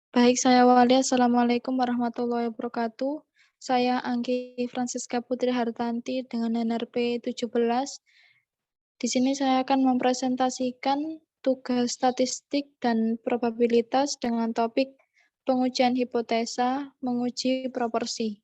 Baik, saya Wali. Assalamualaikum warahmatullahi wabarakatuh. Saya Anggi Francisca Putri Hartanti dengan NRP 17. Di sini saya akan mempresentasikan tugas statistik dan probabilitas dengan topik pengujian hipotesa, menguji proporsi.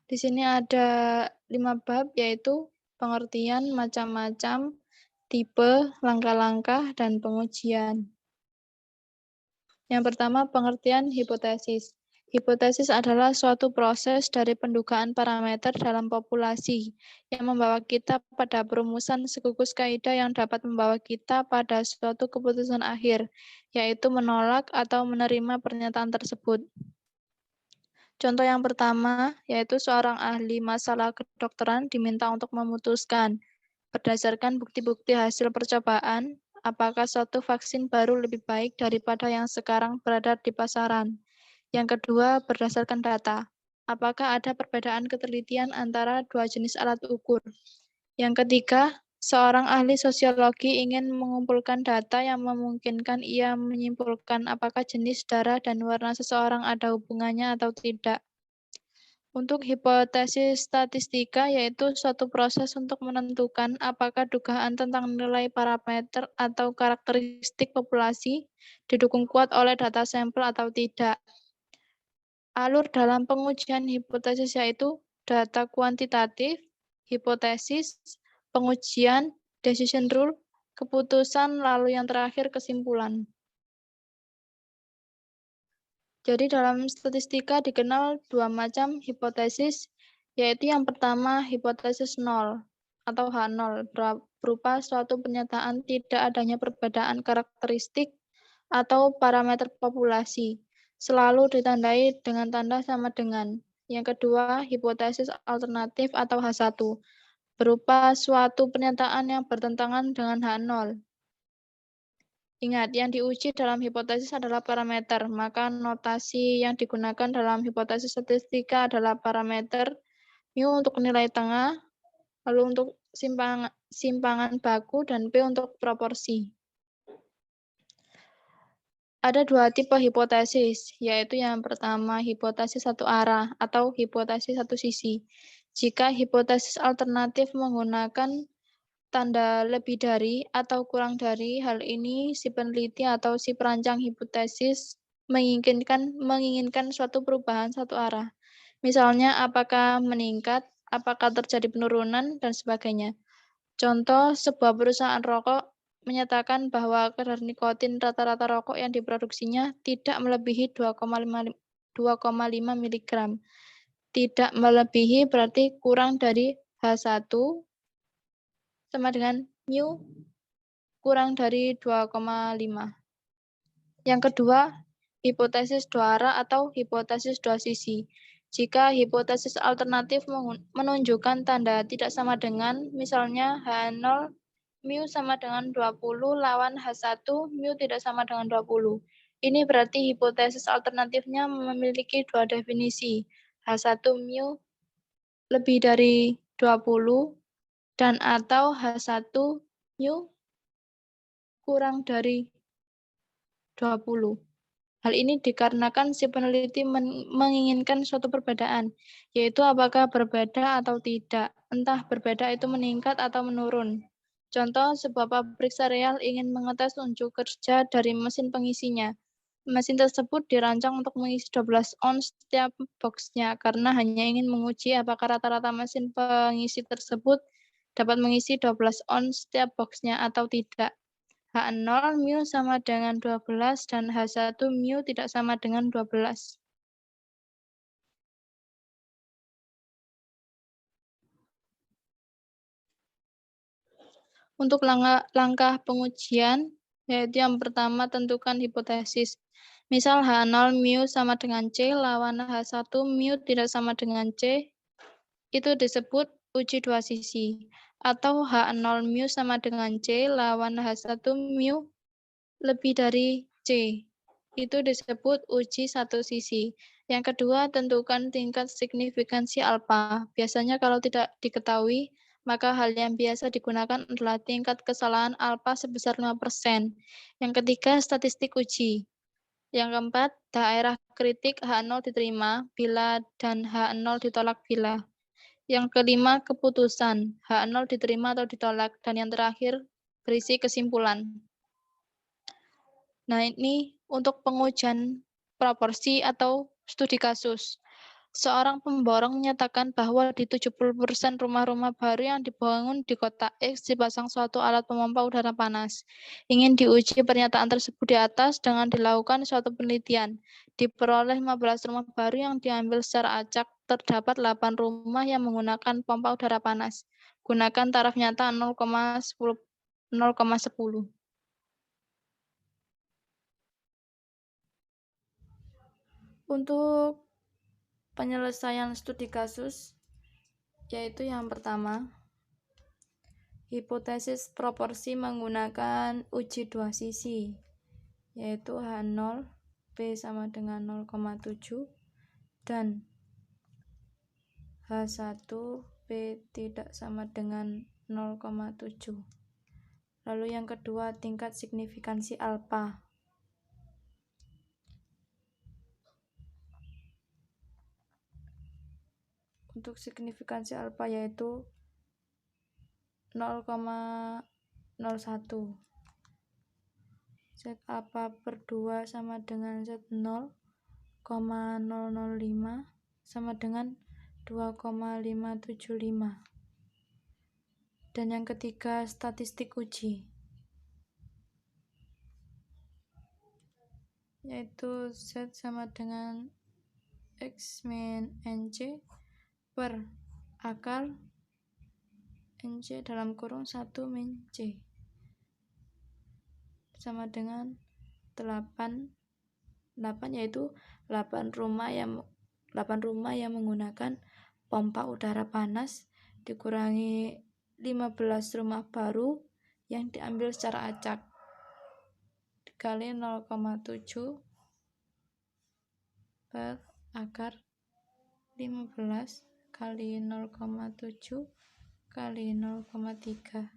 Di sini ada 5 bab, yaitu pengertian, macam-macam, tipe, langkah-langkah, dan pengujian. Yang pertama, pengertian hipotesis. Hipotesis adalah suatu proses dari pendugaan parameter dalam populasi yang membawa kita pada perumusan segugus kaidah yang dapat membawa kita pada suatu keputusan akhir, yaitu menolak atau menerima pernyataan tersebut. Contoh yang pertama, yaitu seorang ahli masalah kedokteran diminta untuk memutuskan berdasarkan bukti-bukti hasil percobaan, apakah suatu vaksin baru lebih baik daripada yang sekarang berada di pasaran. Yang kedua, berdasarkan data. Apakah ada perbedaan ketelitian antara dua jenis alat ukur? Yang ketiga, seorang ahli sosiologi ingin mengumpulkan data yang memungkinkan ia menyimpulkan apakah jenis darah dan warna seseorang ada hubungannya atau tidak. Untuk hipotesis statistika, yaitu suatu proses untuk menentukan apakah dugaan tentang nilai parameter atau karakteristik populasi didukung kuat oleh data sampel atau tidak. Alur dalam pengujian hipotesis yaitu data kuantitatif, hipotesis, pengujian, decision rule, keputusan, lalu yang terakhir kesimpulan. Jadi dalam statistika dikenal dua macam hipotesis, yaitu yang pertama hipotesis nol atau H0, berupa suatu pernyataan tidak adanya perbedaan karakteristik atau parameter populasi, selalu ditandai dengan tanda sama dengan. Yang kedua, hipotesis alternatif atau H1, berupa suatu pernyataan yang bertentangan dengan H0. Ingat, yang diuji dalam hipotesis adalah parameter, maka notasi yang digunakan dalam hipotesis statistika adalah parameter mu untuk nilai tengah, lalu untuk simpangan baku, dan P untuk proporsi. Ada dua tipe hipotesis, yaitu yang pertama hipotesis satu arah atau hipotesis satu sisi. Jika hipotesis alternatif menggunakan tanda lebih dari atau kurang dari, hal ini si peneliti atau si perancang hipotesis menginginkan suatu perubahan satu arah. Misalnya, apakah meningkat, apakah terjadi penurunan, dan sebagainya. Contoh, sebuah perusahaan rokok menyatakan bahwa kadar nikotin rata-rata rokok yang diproduksinya tidak melebihi 2,5 mg. Tidak melebihi berarti kurang dari H1 sama dengan mu kurang dari 2,5. Yang kedua, hipotesis dua arah atau hipotesis dua sisi. Jika hipotesis alternatif menunjukkan tanda tidak sama dengan, misalnya H0 mu sama dengan 20 lawan H1 mu tidak sama dengan 20. Ini berarti hipotesis alternatifnya memiliki dua definisi, H1 mu lebih dari 20 dan atau H1 mu kurang dari 20. Hal ini dikarenakan si peneliti menginginkan suatu perbedaan, yaitu apakah berbeda atau tidak, entah berbeda itu meningkat atau menurun. Contoh, sebuah pabrik sereal ingin mengetes unjuk kerja dari mesin pengisinya. Mesin tersebut dirancang untuk mengisi 12 ons setiap boxnya, karena hanya ingin menguji apakah rata-rata mesin pengisi tersebut dapat mengisi 12 ons setiap boxnya atau tidak. H0 mu sama dengan 12 dan H1 mu tidak sama dengan 12. Untuk langkah pengujian, yaitu yang pertama tentukan hipotesis. Misal H0 mu sama dengan C lawan H1 mu tidak sama dengan C, itu disebut uji dua sisi. Atau H0 mu sama dengan C lawan H1 mu lebih dari C, itu disebut uji satu sisi. Yang kedua, tentukan tingkat signifikansi alfa. Biasanya kalau tidak diketahui, Maka hal yang biasa digunakan adalah tingkat kesalahan alfa sebesar 5%. Yang ketiga, statistik uji. Yang keempat, daerah kritik H0 diterima bila dan H0 ditolak bila. Yang kelima, keputusan H0 diterima atau ditolak. Dan yang terakhir, berisi kesimpulan. Nah, ini untuk pengujian proporsi atau studi kasus. Seorang pemborong menyatakan bahwa di 70% rumah-rumah baru yang dibangun di kota X dipasang suatu alat pemompa udara panas. Ingin diuji pernyataan tersebut di atas dengan dilakukan suatu penelitian. Diperoleh 15 rumah baru yang diambil secara acak, terdapat 8 rumah yang menggunakan pompa udara panas. Gunakan taraf nyata 0,10. Untuk penyelesaian studi kasus, yaitu yang pertama, hipotesis proporsi menggunakan uji dua sisi, yaitu H0, P sama dengan 0,7, dan H1, P tidak sama dengan 0,7. Lalu yang kedua, tingkat signifikansi alfa. Untuk signifikansi alfa yaitu 0,01. Z alfa per 2 sama dengan Z 0,005 sama dengan 2,575. Dan yang ketiga, statistik uji, yaitu Z sama dengan X min NC per akar NC dalam kurung 1 min C sama dengan 8, yaitu 8 rumah yang menggunakan pompa udara panas dikurangi 15 rumah baru yang diambil secara acak dikali 0,7 per akar 15 kali 0,7 kali 0,3,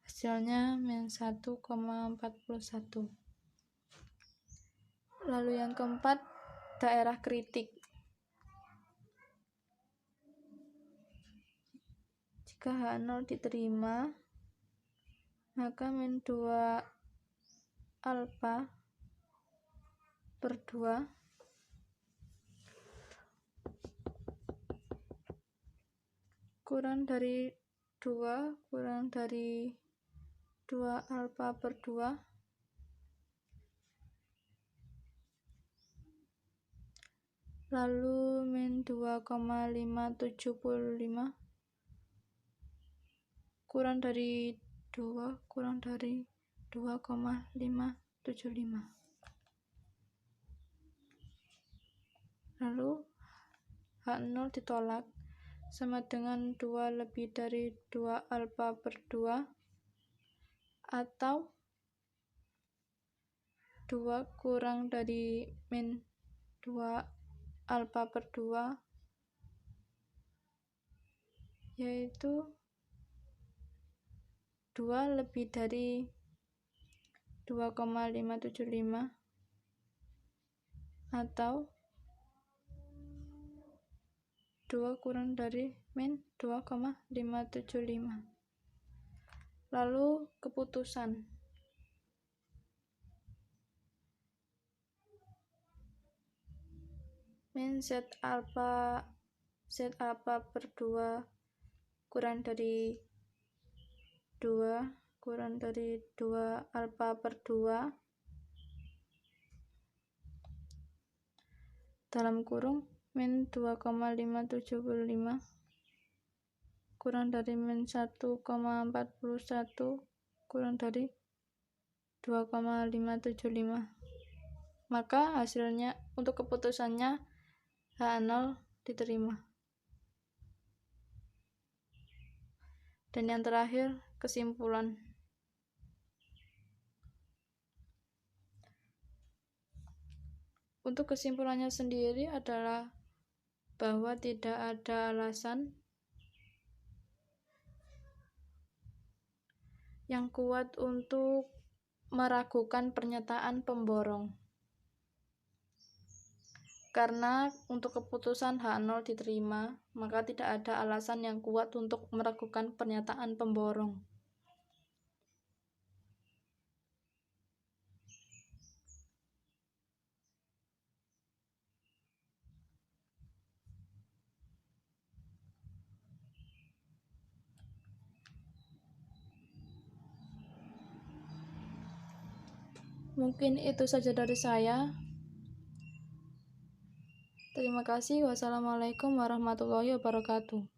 hasilnya min 1,41. Lalu yang keempat, daerah kritik. Jika H0 diterima, maka min 2 alfa per 2 kurang dari 2 kurang dari 2 alfa per 2 lalu min 2,575 kurang dari 2 kurang dari 2,575. Lalu H0 ditolak sama dengan 2 lebih dari 2 alfa per 2 atau 2 kurang dari min 2 alfa per 2, yaitu 2 lebih dari 2,575 atau 2 kurang dari min 2,575. Lalu keputusan. Min Z alfa per 2 kurang dari 2 kurang dari 2 alfa per 2 dalam kurung min 2,575 kurang dari min 1,41 kurang dari 2,575. Maka hasilnya untuk keputusannya H0 diterima. Dan yang terakhir, kesimpulan. Untuk kesimpulannya sendiri adalah bahwa tidak ada alasan yang kuat untuk meragukan pernyataan pemborong. Karena untuk keputusan H0 diterima, maka tidak ada alasan yang kuat untuk meragukan pernyataan pemborong. Mungkin itu saja dari saya. Terima kasih. Wassalamualaikum warahmatullahi wabarakatuh.